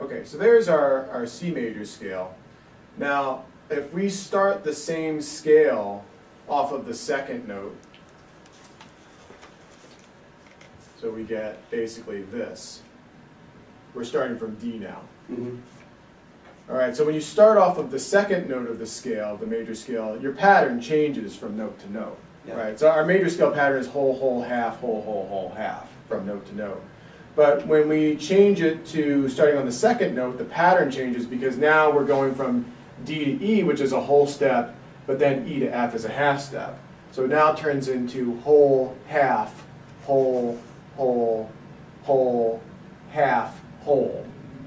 Okay, so there's our C major scale. Now, if we start the same scale off of the second note, so we get basically this. We're starting from D now. Mm-hmm. All right, so when you start off of the second note of the scale, the major scale, your pattern changes from note to note. Yeah. Right? So our major scale pattern is whole, whole, half, whole, whole, whole, half from note to note. But when we change it to starting on the second note, the pattern changes because now we're going from D to E, which is a whole step, but then E to F is a half step. So it now turns into whole, half, whole, whole, whole, half, whole.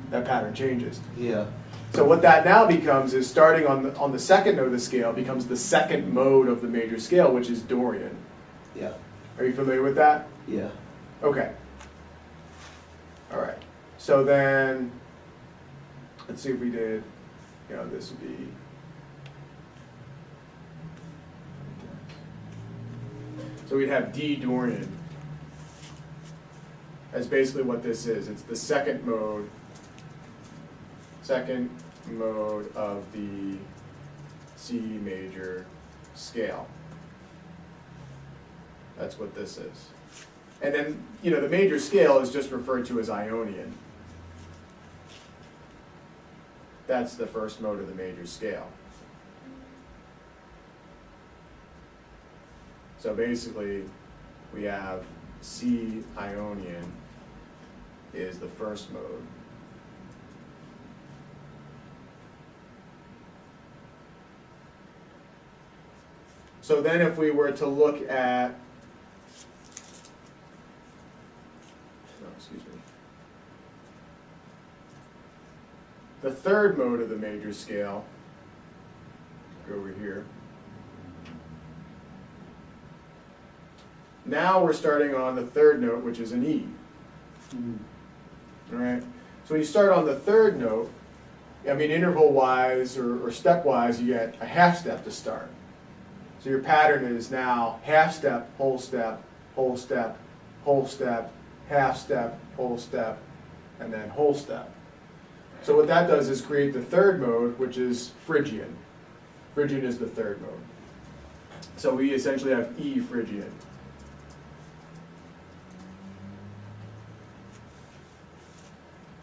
That pattern changes. Yeah. So what that now becomes is starting on the second note of the scale becomes the second mode of the major scale, which is Dorian. Yeah. Are you familiar with that? Yeah. Okay. All right. So then, let's see if we did, this would be, so we'd have D Dorian. That's basically what this is. It's the second mode of the C major scale. That's what this is. And then, the major scale is just referred to as Ionian. That's the first mode of the major scale. So basically, we have C Ionian is the first mode. So then if we were to look at, the third mode of the major scale, go over here. Now we're starting on the third note, which is an E. All right. So when you start on the third note, interval-wise or step-wise, you get a half step to start. So your pattern is now half step, whole step, whole step, whole step, half step, whole step, and then whole step. So what that does is create the third mode, which is Phrygian. Phrygian is the third mode. So we essentially have E Phrygian.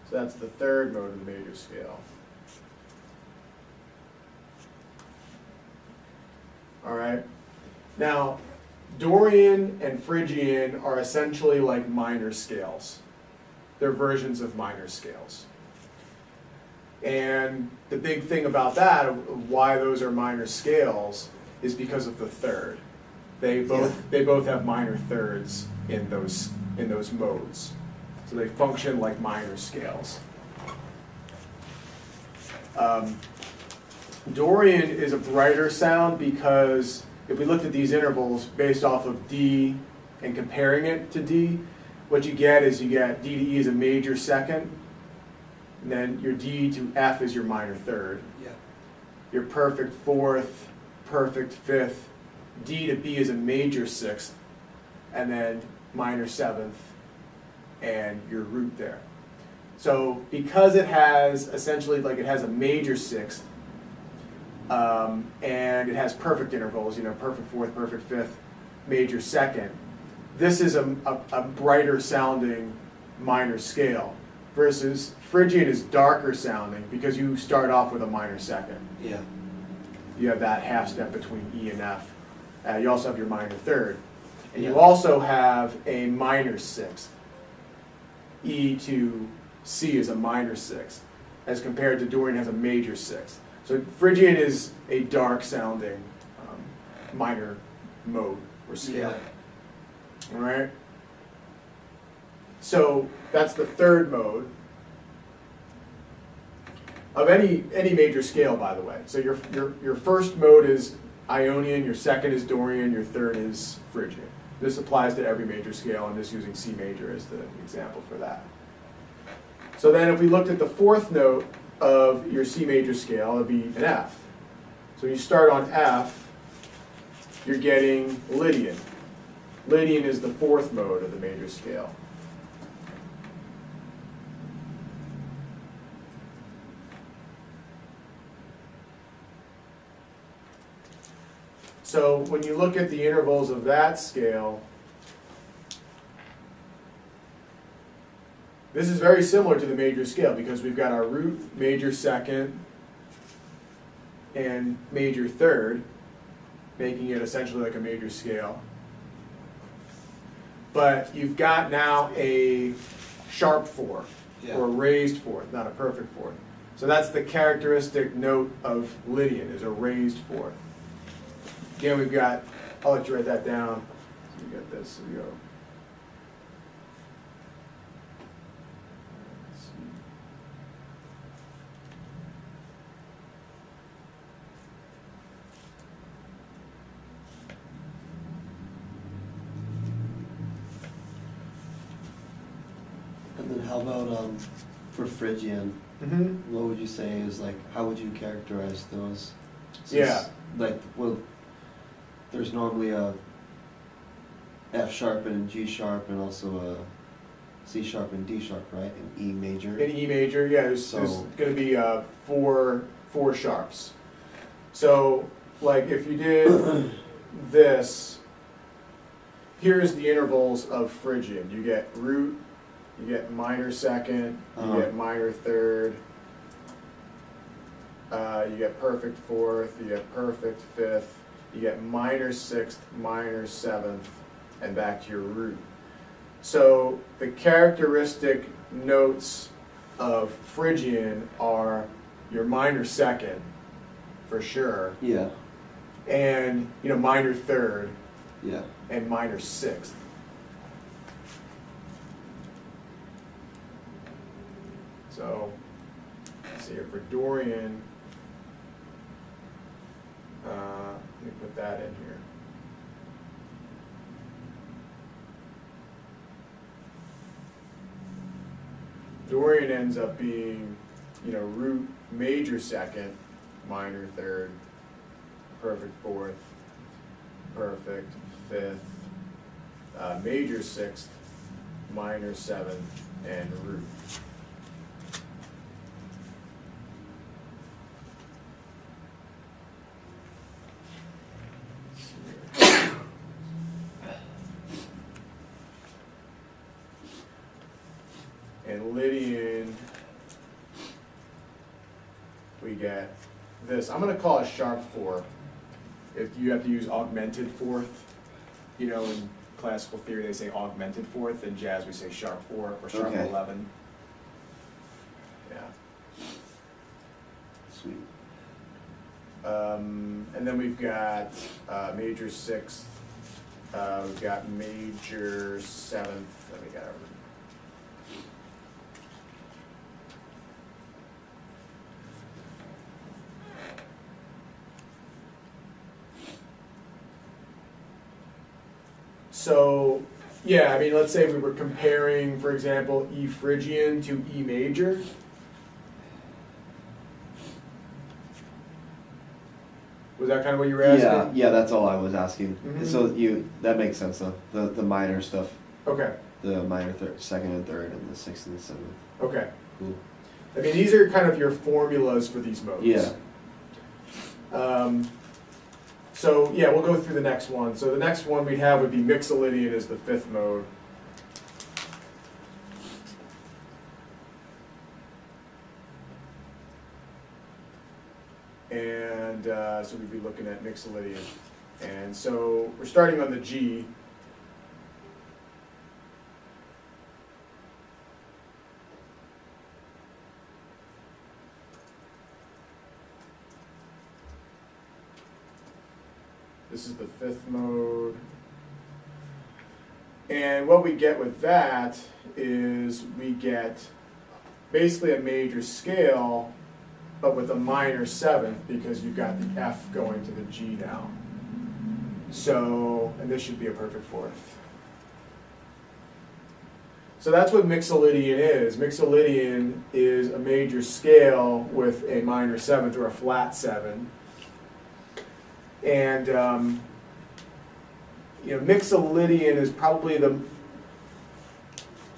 So that's the third mode of the major scale. All right. Now, Dorian and Phrygian are essentially like minor scales. They're versions of minor scales. And the big thing about that, why those are minor scales, is because of the third. They both have minor thirds in those modes. So they function like minor scales. Dorian is a brighter sound because if we looked at these intervals based off of D and comparing it to D, what you get is you get D to E is a major second, and then your D to F is your minor third. Yeah. Your perfect fourth, perfect fifth, D to B is a major sixth, and then minor seventh, and your root there. So because it has essentially it has a major sixth, and it has perfect intervals, perfect fourth, perfect fifth, major second, this is a brighter sounding minor scale, versus Phrygian is darker sounding because you start off with a minor second. Yeah. You have that half step between E and F. You also have your minor third. And Yeah. you also have a minor sixth. E to C is a minor sixth, as compared to Dorian has a major sixth. So Phrygian is a dark sounding minor mode or scale. Yeah. All right? So that's the third mode of any major scale, by the way. So your first mode is Ionian, your second is Dorian, your third is Phrygian. This applies to every major scale. I'm just using C major as the example for that. So then if we looked at the fourth note of your C major scale, it would be an F. So you start on F, you're getting Lydian. Lydian is the fourth mode of the major scale. So when you look at the intervals of that scale, this is very similar to the major scale because we've got our root, major second, and major third, making it essentially like a major scale. But you've got now a sharp fourth, or a raised fourth, not a perfect fourth. So that's the characteristic note of Lydian, is a raised fourth. Again, we've got, I'll let you write that down. So you got this, here we go. Let's see. And then how about for Phrygian? Mm-hmm. What would you say is like? How would you characterize those? Yeah. Like, well, there's normally a F sharp and a G sharp, and also a C sharp and D sharp, right? And E major. In E major, yeah, there's going to be four sharps. So, like, if you did this, here's the intervals of Phrygian. You get root, you get minor second, you get minor third, you get perfect fourth, you get perfect fifth, you get minor sixth, minor seventh, and back to your root. So the characteristic notes of Phrygian are your minor second, for sure, Yeah. and minor third, Yeah. and minor sixth. So, let's see here, for Dorian, let me put that in here. Dorian ends up being, root major second, minor third, perfect fourth, perfect fifth, major sixth, minor seventh, and root. And Lydian, we get this. I'm going to call it sharp four. If you have to use augmented fourth, in classical theory they say augmented fourth. In jazz we say sharp four or sharp 11. Yeah. Sweet. And then we've got major sixth. We've got major seventh. And we got our So, yeah, let's say we were comparing, for example, E Phrygian to E major. Was that kind of what you were asking? Yeah, that's all I was asking. Mhm. So that makes sense though. The minor stuff, Okay, the minor second and third, and the sixth and seventh. okay. Cool. These are kind of your formulas for these modes. Yeah. So, yeah, we'll go through the next one. So the next one we'd have would be Mixolydian as the fifth mode. And so we'd be looking at Mixolydian. And so we're starting on the G. This is the fifth mode. And what we get with that is we get basically a major scale, but with a minor seventh because you've got the F going to the G now. So, and this should be a perfect fourth. So that's what Mixolydian is. Mixolydian is a major scale with a minor seventh or a flat seven. And Mixolydian is probably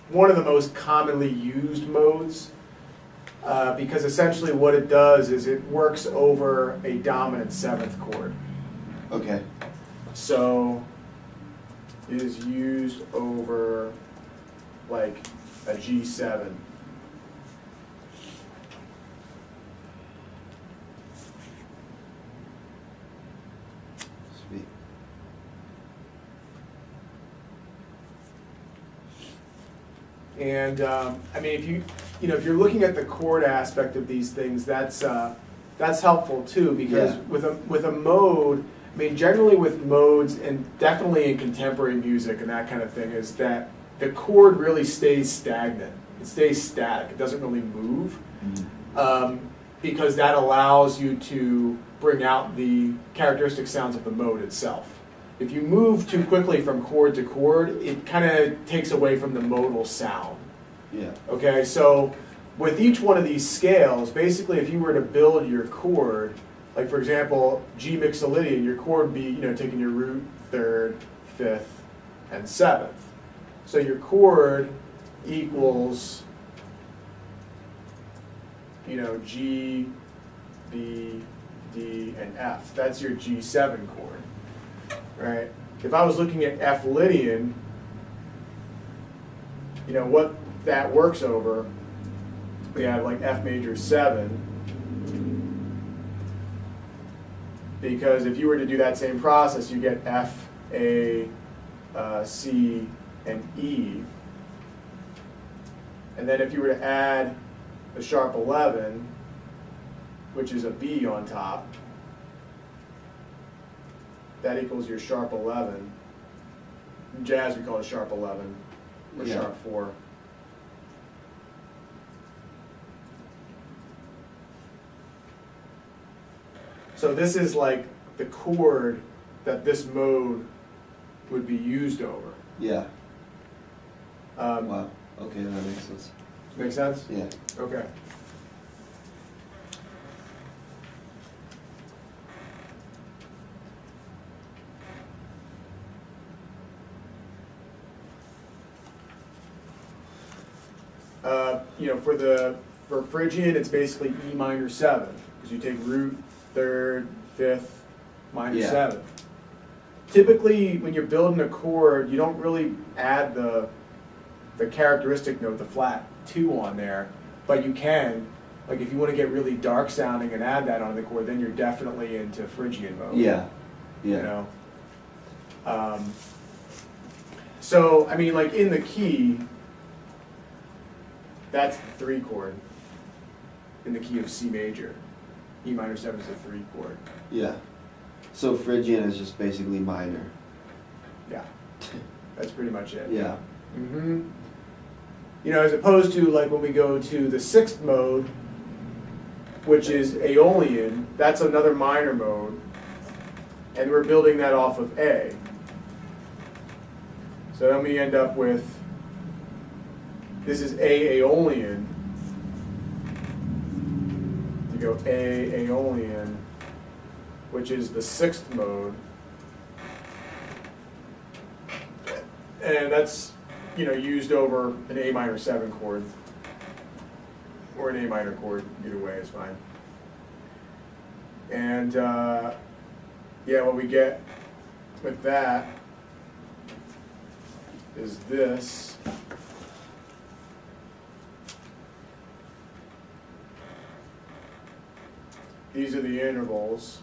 one of the most commonly used modes because essentially what it does is it works over a dominant seventh chord. Okay. So it is used over like a G7. Sweet. And I mean, if you're looking at the chord aspect of these things, that's helpful too, because Yeah. with a mode, I mean, generally with modes, and definitely in contemporary music and that kind of thing, is that the chord really stays stagnant. It stays static. It doesn't really move, because that allows you to bring out the characteristic sounds of the mode itself. If you move too quickly from chord to chord, it kind of takes away from the modal sound. Yeah. Okay, so with each one of these scales, basically if you were to build your chord, like for example, G Mixolydian, your chord would be, taking your root, third, fifth, and seventh. So your chord equals, G, B, D, and F. That's your G7 chord, right? If I was looking at F Lydian, what that works over, we have like F major 7, because if you were to do that same process, you get F, A, C, and E. And then if you were to add the sharp 11, which is a B on top, that equals your sharp 11. In jazz, we call it sharp 11, or Yeah. sharp 4. So this is like the chord that this mode would be used over. Yeah. Wow. Okay, that makes sense. Make sense? Yeah. Okay. For Phrygian, it's basically E minor 7, because you take root, third, fifth, minor Yeah. 7. Typically, when you're building a chord, you don't really add the characteristic note, the flat 2 on there, but you can. Like if you want to get really dark sounding and add that on the chord, then you're definitely into Phrygian mode. Yeah. Yeah. So, I mean, like in the key, that's the 3 chord in the key of C major. E minor 7 is a 3 chord. Yeah. So Phrygian is just basically minor. Yeah, that's pretty much it. Yeah. Mm-hmm. As opposed to like when we go to the 6th mode, which is Aeolian, that's another minor mode, and we're building that off of A. So then we end up with, this is A Aeolian. You go A Aeolian, which is the 6th mode, and that's used over an A minor 7 chord, or an A minor chord, either way is fine. And what we get with that is this. These are the intervals.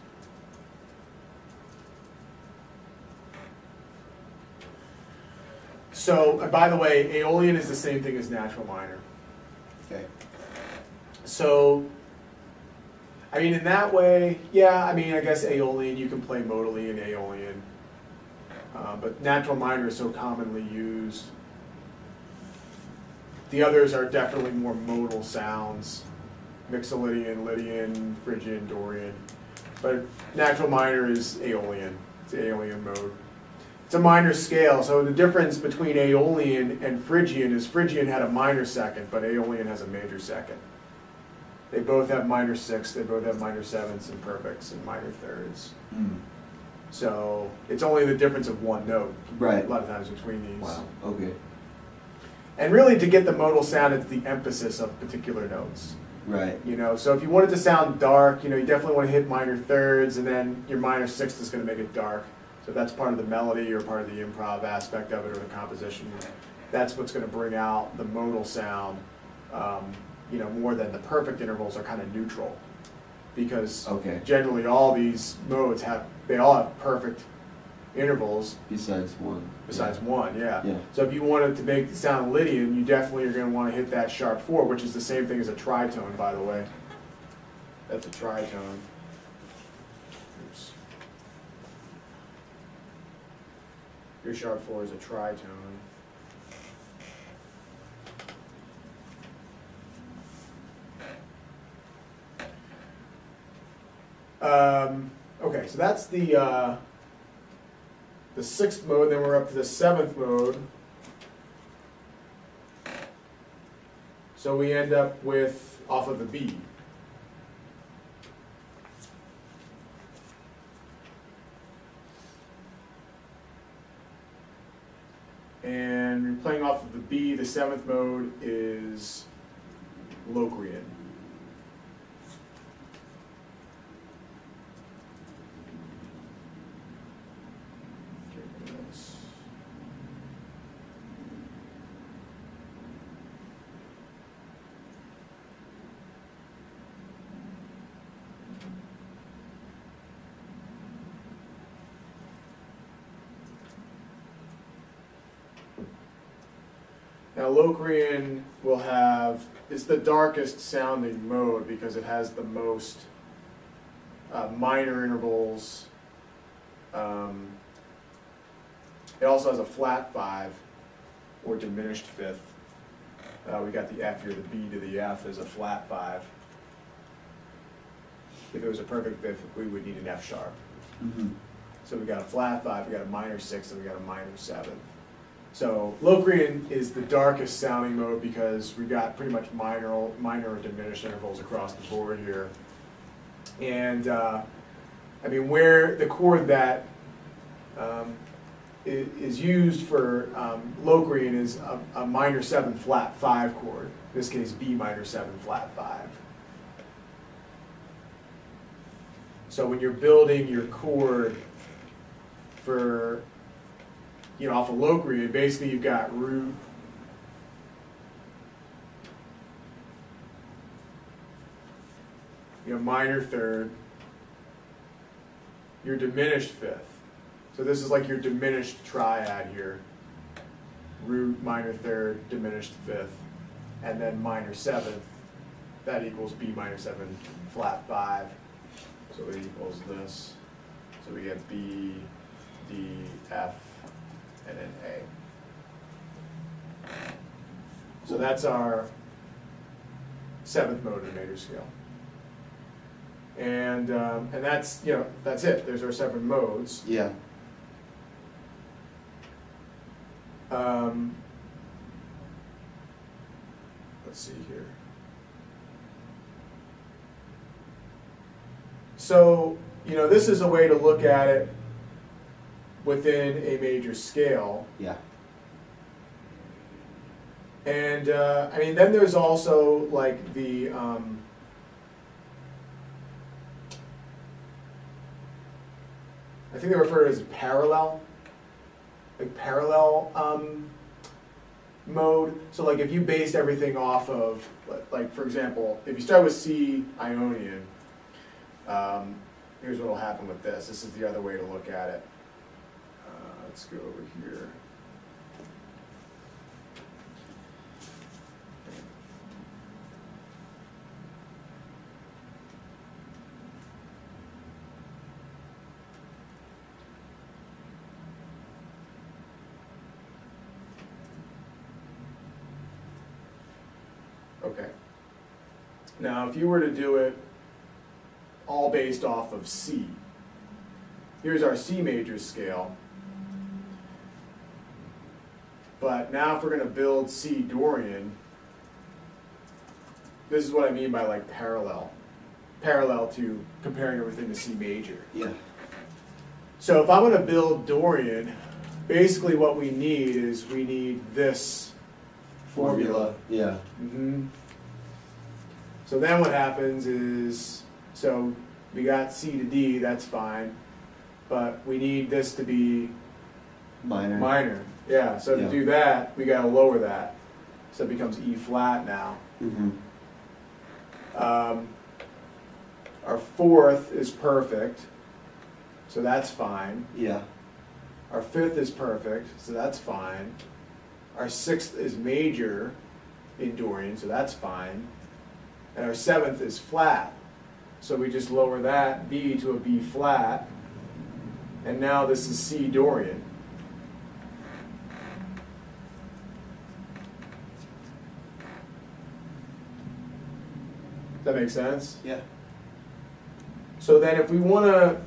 So, by the way, Aeolian is the same thing as natural minor. Okay. So, I mean, in that way, yeah, I mean, I guess Aeolian, you can play modally in Aeolian. But natural minor is so commonly used. The others are definitely more modal sounds. Mixolydian, Lydian, Phrygian, Dorian. But natural minor is Aeolian. It's Aeolian mode. It's a minor scale, so the difference between Aeolian and Phrygian is Phrygian had a minor second, but Aeolian has a major second. They both have minor 6, they both have minor 7ths and perfects and minor thirds. So it's only the difference of one note. Right. A lot of times between these. Wow. Okay. And really to get the modal sound, it's the emphasis of particular notes. Right. You know, so if you want it to sound dark, you know, you definitely want to hit minor thirds, and then your minor sixth is going to make it dark. So if that's part of the melody or part of the improv aspect of it or the composition, that's what's going to bring out the modal sound, you know, more than the perfect intervals are kind of neutral. Because Okay. generally all these modes they all have perfect intervals. Besides one. Besides one, yeah. Yeah. So if you wanted to make it sound Lydian, you definitely are going to want to hit that sharp 4, which is the same thing as a tritone, by the way. That's a tritone. Oops. Your sharp 4 is a tritone. Okay, so that's the sixth mode. Then we're up to the seventh mode. So we end up with off of the B. And you're playing off of the B. The seventh mode is Locrian. Now Locrian will have, it's the darkest sounding mode because it has the most minor intervals. It also has a flat 5 or diminished fifth. We got the F here, the B to the F is a flat 5. If it was a perfect fifth, we would need an F sharp. Mm-hmm. So we got a flat 5, we got a minor 6, and we got a minor 7. So Locrian is the darkest sounding mode because we got pretty much minor or diminished intervals across the board here. And I mean, where the chord that is used for Locrian is a minor 7 flat 5 chord. In this case, B minor 7 flat 5. So when you're building your chord for, you know, off of Locrian, basically you've got root, you know, minor third, your diminished fifth. So this is like your diminished triad here. Root, minor third, diminished fifth, and then minor seventh. That equals B minor 7 flat 5. So it equals this. So we get B, D, F, and then A. So that's our seventh mode in the major scale. And that's, you know, that's it. There's our 7 modes. Yeah. Let's see here. So, you know, this is a way to look at it within a major scale. Yeah. And, I mean, then there's also, like, the, I think they refer to it as parallel, like parallel mode. So, like, if you based everything off of, like, for example, if you start with C Ionian, here's what will happen with this. This is the other way to look at it. Let's go over here. Okay. Now, if you were to do it all based off of C, here's our C major scale. But now if we're going to build C Dorian, this is what I mean by like parallel. Parallel to comparing everything to C major. Yeah. So if I'm going to build Dorian, basically what we need is we need this formula. Yeah. Mm-hmm. So then what happens is, so we got C to D, that's fine, but we need this to be Minor. minor. Yeah, so to Yeah. do that, we gotta lower that. So it becomes E flat now. Mm-hmm. Our fourth is perfect, so that's fine. Yeah. Our fifth is perfect, so that's fine. Our sixth is major in Dorian, so that's fine. And our seventh is flat, so we just lower that B to a B flat. And now this is C Dorian. Does that make sense? Yeah. So then if we want to,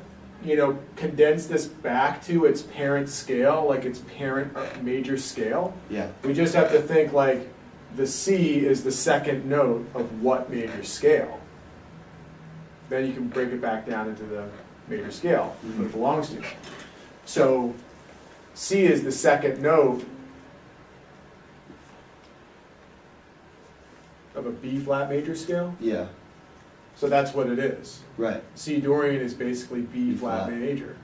condense this back to its parent scale, like its parent major scale, Yeah. we just have to think like the C is the second note of what major scale. Then you can break it back down into the major scale that it belongs to. So C is the second note of a B flat major scale. Yeah. So that's what it is. Right. C Dorian is basically B B flat flat. major.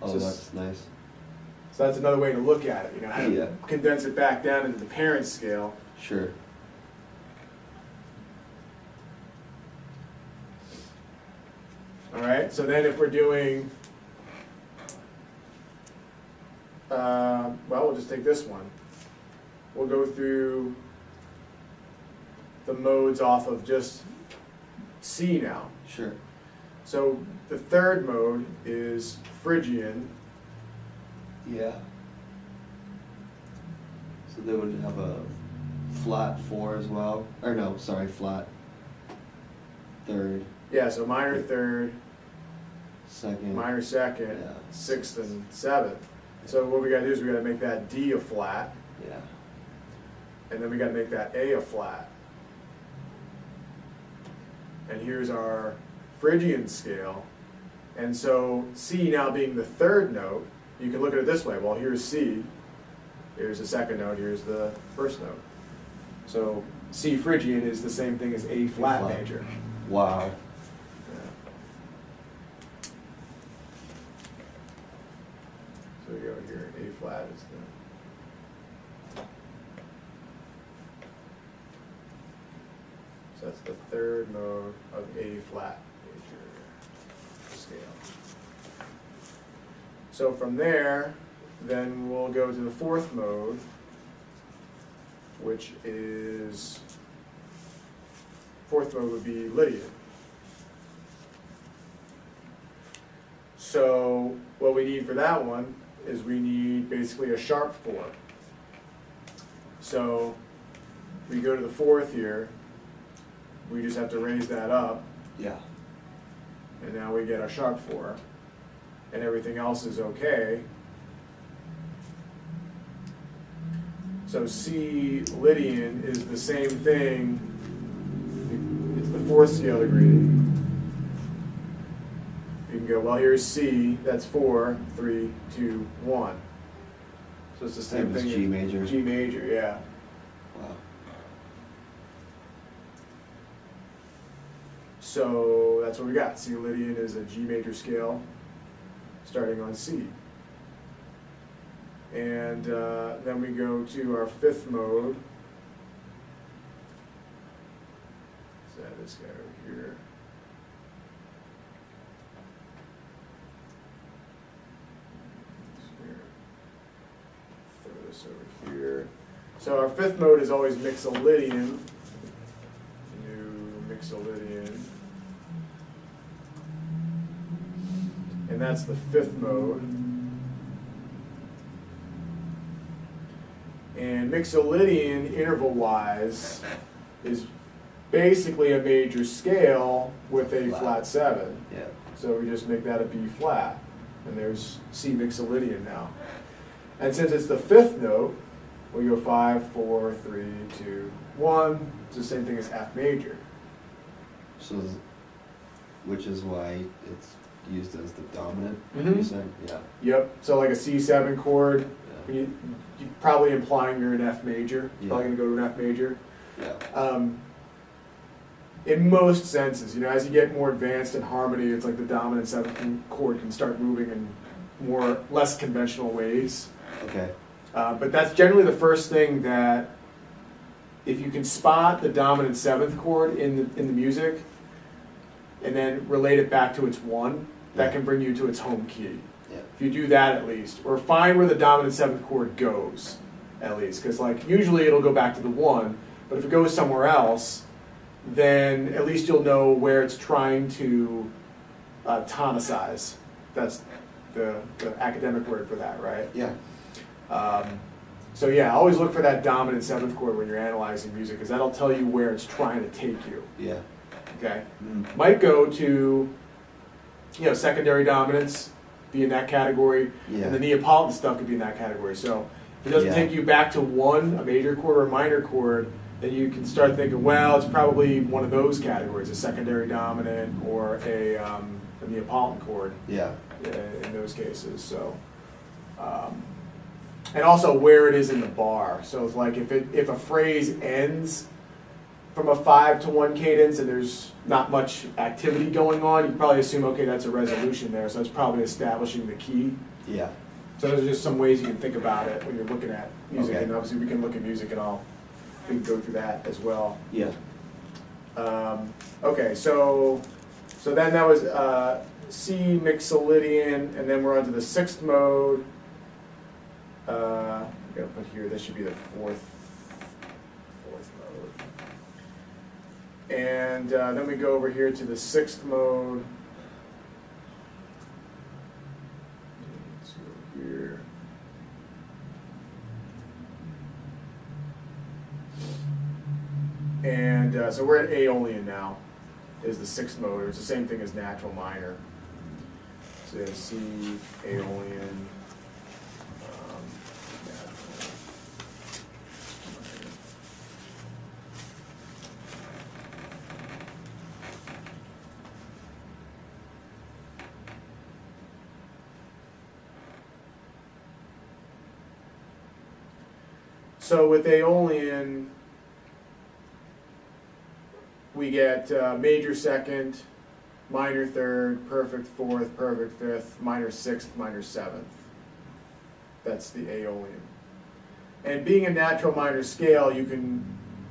Oh, So- that's nice. So that's another way to look at it, how to Yeah. condense it back down into the parent scale. Sure. All right, so then if we're doing, well, we'll just take this one. We'll go through the modes off of just C now. Sure. So the third mode is Phrygian. Yeah. So they would have a flat 4 as well. Or no, sorry, flat third, Yeah, so minor third, second. minor second, Yeah. sixth, and seventh. So what we gotta do is we gotta make that D a flat, Yeah. and then we gotta make that A a flat. And here's our Phrygian scale. And so C now being the third note, you can look at it this way. Well, here's C, here's the second note, here's the first note. So C Phrygian is the same thing as A flat flat. major. Wow. Yeah. So we go here, A flat is the. So that's the third mode of A flat major scale. So from there, then we'll go to the fourth mode, which is, fourth mode would be Lydian. So what we need for that one is we need basically a sharp 4. So we go to the fourth here, we just have to raise that up, Yeah. and now we get a sharp 4, and everything else is okay. So C Lydian is the same thing, it's the fourth scale degree. You can go, well, here's C, that's 4, 3, 2, 1. So it's the same Same as thing. G major. G major, yeah. Wow. So that's what we got. C Lydian is a G major scale starting on C. And then we go to our fifth mode. Let's add this guy over here. Throw this over here. So our fifth mode is always Mixolydian. New Mixolydian. And that's the fifth mode. And Mixolydian, interval-wise, is basically a major scale with a flat 7. Yeah. So we just make that a B flat. And there's C Mixolydian now. And since it's the fifth note, we go 5, 4, 3, 2, 1. It's the same thing as F major. So, which is why it's used as the dominant, Mhm. you said? Yeah. Yep. So like a C7 chord, Yeah. you're probably implying you're an F major. You're probably Yeah. going to go to an F major. Yeah. in most senses. You know, as you get more advanced in harmony, it's like the dominant seventh chord can start moving in less conventional ways. Okay. But that's generally the first thing that, if you can spot the dominant seventh chord in the music, and then relate it back to its one, that Yeah. can bring you to its home key. Yeah. If you do that at least, or find where the dominant seventh chord goes, at least, because like usually it'll go back to the one, but if it goes somewhere else, then at least you'll know where it's trying to tonicize. That's the academic word for that, right? Yeah. So yeah, always look for that dominant seventh chord when you're analyzing music, because that'll tell you where it's trying to take you. Yeah. Okay, Mm. might go to, you know, secondary dominance, be in that category, Yeah. and the Neapolitan stuff could be in that category. So if it doesn't Yeah. take you back to one, a major chord or a minor chord, then you can start thinking, well, it's probably one of those categories, a secondary dominant or a Neapolitan chord Yeah. in those cases. So, and also where it is in the bar. So it's like if a phrase ends from a 5-to-1 cadence and there's not much activity going on, you probably assume, okay, that's a resolution there, so it's probably establishing the key. Yeah. So those are just some ways you can think about it when you're looking at music, Okay. and obviously we can look at music and we can go through that as well. Yeah. Okay, so then that was C Mixolydian, and then we're on to the sixth mode. I'm gonna put here, this should be the fourth mode. And then we go over here to the sixth mode. Let's go here. And so we're at Aeolian now, is the sixth mode. It's the same thing as natural minor. So you have C, Aeolian. So with Aeolian, we get major second, minor third, perfect fourth, perfect fifth, minor sixth, minor seventh. That's the Aeolian. And being a natural minor scale, you can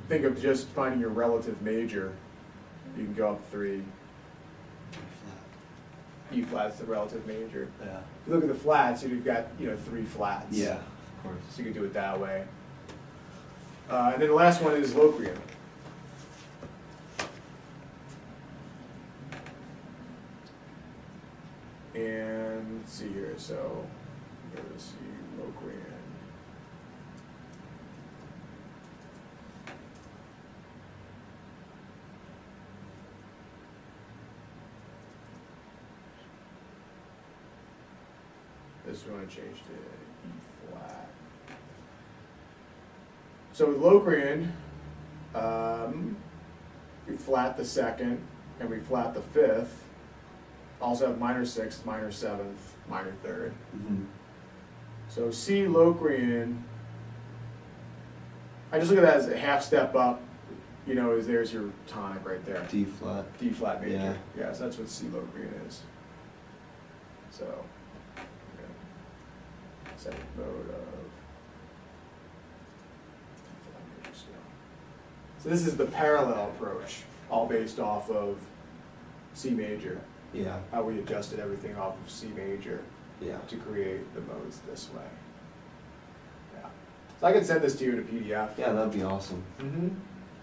think of just finding your relative major. You can go up 3. E flat's the relative major. Yeah. If you look at the flats, you've got 3 flats. Yeah. Of course. So you can do it that way. And then the last one is Locrian. And let's see here, so let's see, Locrian. This one changed to E flat. So with Locrian, we flat the second and we flat the fifth. Also have minor sixth, minor seventh, minor third. Mm-hmm. So C Locrian, I just look at that as a half step up, there's your tonic right there. D flat. D flat major. Yeah. Yeah, so that's what C Locrian is. So, okay. Seventh mode of D flat major scale. So this is the parallel approach, all based off of C major. Yeah. How we adjusted everything off of C major Yeah. to create the modes this way. Yeah. So I can send this to you in a PDF. Yeah, that'd be awesome. Mm-hmm.